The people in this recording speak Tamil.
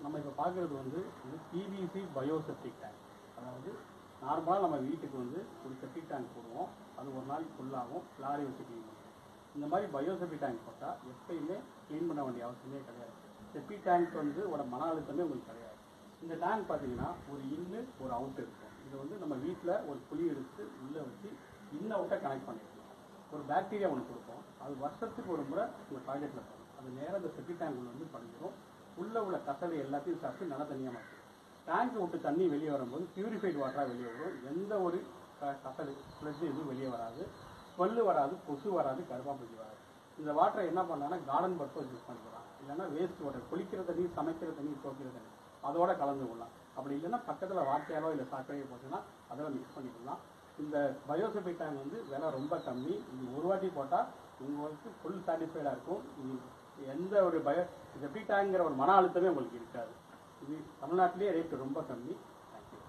நம்ம இப்போ பார்க்குறது வந்து இது பிவிசி பயோசெப்டிக் டேங்க். அதாவது நார்மலாக நம்ம வீட்டுக்கு வந்து ஒரு செப்டிக் டேங்க் போடுவோம், அது ஒரு நாளைக்கு ஃபுல்லாகும், லாரி வச்சு க்ளீன் பண்ணுவோம். இந்த மாதிரி பயோசெப்டிக் டேங்க் போட்டால் எப்பயுமே க்ளீன் பண்ண வேண்டிய அவசியமே கிடையாது. செப்டிக் டேங்க் வந்து மன அழுத்தமே உங்களுக்கு கிடையாது. இந்த டேங்க் பார்த்தீங்கன்னா ஒரு இன்னு ஒரு அவுட் இருக்கும். இது வந்து நம்ம வீட்டில் ஒரு குழி எடுத்து உள்ளே வச்சு இன் அவுட்டை கனெக்ட் பண்ணிக்கலாம். ஒரு பாக்டீரியா ஒன்று கொடுப்போம், அது வருஷத்துக்கு ஒரு முறை உங்கள் டாய்லெட்டில் போகும். அது நேராக இந்த செப்டிக் டேங்க் வந்து படிஞ்சிடும். உள்ளே உள்ள கசடு எல்லாத்தையும் சாப்பிட்டு நல்லா தனியாக மாற்றும். டேங்க் விட்டு தண்ணி வெளியே வரும்போது பியூரிஃபைடு வாட்டராக வெளியே வரும். எந்த ஒரு கசடு ஃப்ளஷ் எதுவும் வெளியே வராது, ஸ்மெல்லு வராது, கொசு வராது, கருப்பாம்பூச்சி வராது. இந்த வாட்டரை என்ன பண்ணாங்கன்னா கார்டன் பர்பஸ் யூஸ் பண்ணிக்கலாம். இல்லைன்னா வேஸ்ட் வாட்டர், குளிக்கிற தண்ணி, சமைக்கிற தண்ணி, துவைக்கிற தண்ணி அதோட கலந்து கொள்ளலாம். அப்படி இல்லைன்னா பக்கத்தில் வாக்கையாரோ இல்லை சாக்கடையோ போச்சுன்னா அதெல்லாம் மிக்ஸ் பண்ணிக்கலாம். இந்த பயோசெப்டிக் டேங்க் வந்து விலை ரொம்ப கம்மி. இது ஒரு வாட்டி போட்டால் உங்களுக்கு ஃபுல் சாட்டிஸ்ஃபைடாக இருக்கும். இது எந்த ஒரு செப்டிக் டேங்கிற ஒரு மன அழுத்தமே உங்களுக்கு இருக்காது. இது தமிழ்நாட்டிலேயே ரேட்டு ரொம்ப கம்மி. தேங்க்யூ.